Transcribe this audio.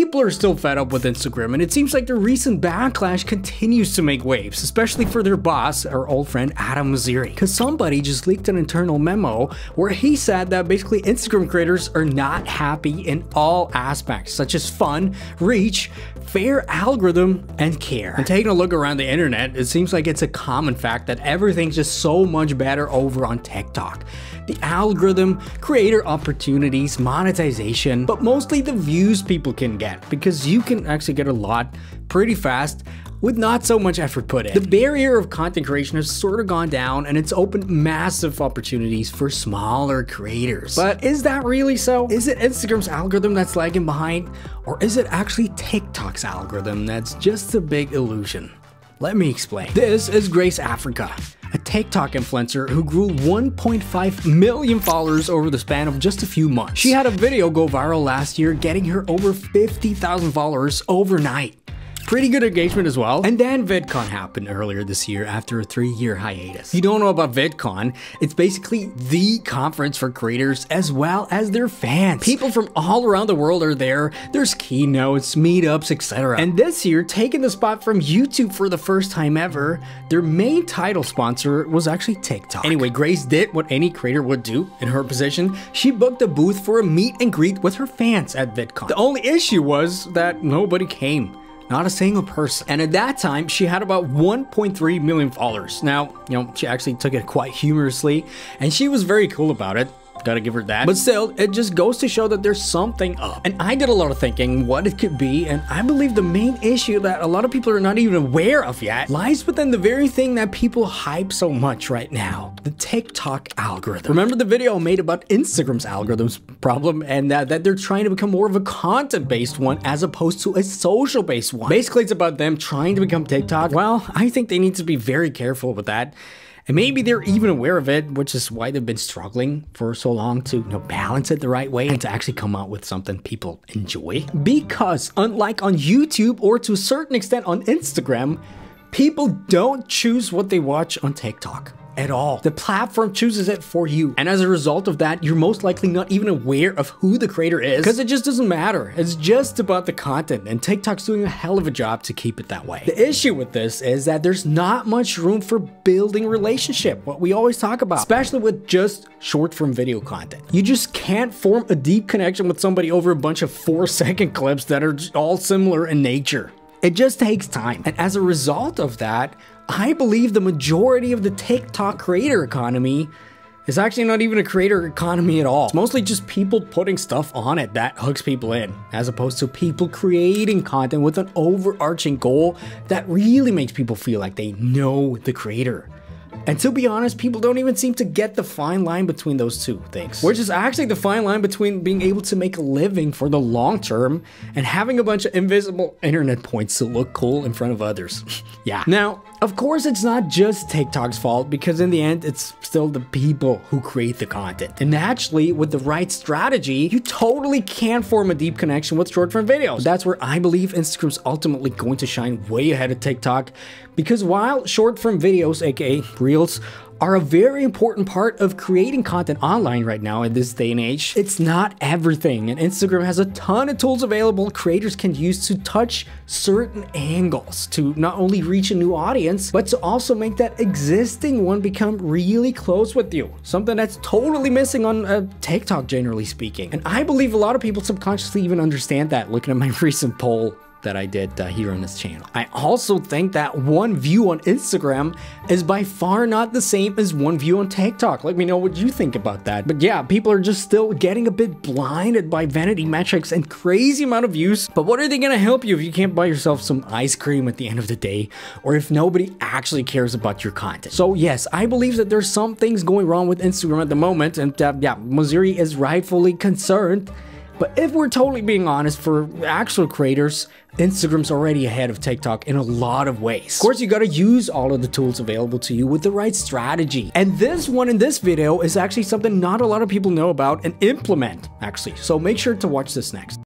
people are still fed up with Instagram, and it seems like the recent backlash continues to make waves, especially for their boss, our old friend Adam Mosseri. Because somebody just leaked an internal memo where he said that basically Instagram creators are not happy in all aspects, such as fun, reach, fair algorithm, and care. And taking a look around the internet, it seems like it's a common fact that everything's just so much better over on TikTok. The algorithm, creator opportunities, monetization, but mostly the views people can get, because you can actually get a lot pretty fast with not so much effort put in. The barrier of content creation has sort of gone down, and it's opened massive opportunities for smaller creators. But is that really so? Is it Instagram's algorithm that's lagging behind? Or is it actually TikTok's algorithm that's just a big illusion? Let me explain. This is Grace Africa, a TikTok influencer who grew 1.5 million followers over the span of just a few months. She had a video go viral last year, getting her over 50,000 followers overnight. Pretty good engagement as well. And then VidCon happened earlier this year after a 3-year hiatus. If you don't know about VidCon, it's basically the conference for creators as well as their fans. People from all around the world are there. There's keynotes, meetups, etc. And this year, taking the spot from YouTube for the first time ever, their main title sponsor was actually TikTok. Anyway, Grace did what any creator would do in her position. She booked a booth for a meet and greet with her fans at VidCon. The only issue was that nobody came. Not a single person. And at that time, she had about 1.3 million followers. Now, she actually took it quite humorously, and she was very cool about it. Gotta give her that. But still, it just goes to show that there's something up. And I did a lot of thinking what it could be, and I believe the main issue that a lot of people are not even aware of yet lies within the very thing that people hype so much right now, the TikTok algorithm. Remember the video I made about Instagram's algorithms problem, and that they're trying to become more of a content-based one as opposed to a social-based one. Basically, it's about them trying to become TikTok. Well, I think they need to be very careful with that. And maybe they're even aware of it, which is why they've been struggling for so long to balance it the right way and to actually come out with something people enjoy. Because unlike on YouTube or to a certain extent on Instagram, people don't choose what they watch on TikTok at all. The platform chooses it for you. And as a result of that, you're most likely not even aware of who the creator is, because it just doesn't matter. It's just about the content, and TikTok's doing a hell of a job to keep it that way. The issue with this is that there's not much room for building relationship, what we always talk about, especially with just short form video content. You just can't form a deep connection with somebody over a bunch of 4-second clips that are all similar in nature. It just takes time. And as a result of that, I believe the majority of the TikTok creator economy is actually not even a creator economy at all. It's mostly just people putting stuff on it that hooks people in, as opposed to people creating content with an overarching goal that really makes people feel like they know the creator. And to be honest, people don't even seem to get the fine line between those two things, which is actually the fine line between being able to make a living for the long term and having a bunch of invisible internet points to look cool in front of others. Yeah. Now, of course, it's not just TikTok's fault, because in the end, it's still the people who create the content. And actually, with the right strategy, you totally can form a deep connection with short-form videos. That's where I believe Instagram's ultimately going to shine way ahead of TikTok, because while short-form videos, aka Reels, are a very important part of creating content online right now in this day and age, it's not everything, and Instagram has a ton of tools available creators can use to touch certain angles to not only reach a new audience, but to also make that existing one become really close with you, something that's totally missing on TikTok, generally speaking. And I believe a lot of people subconsciously even understand that, looking at my recent poll that I did here on this channel. I also think that one view on Instagram is by far not the same as one view on TikTok. Let me know what you think about that. But yeah, people are just still getting a bit blinded by vanity metrics and crazy amount of views. But what are they gonna help you if you can't buy yourself some ice cream at the end of the day, or if nobody actually cares about your content? So yes, I believe that there's some things going wrong with Instagram at the moment, and yeah, Mosseri is rightfully concerned. But if we're totally being honest, for actual creators, Instagram's already ahead of TikTok in a lot of ways. Of course, you gotta use all of the tools available to you with the right strategy. And this one in this video is actually something not a lot of people know about and implement, actually. So make sure to watch this next.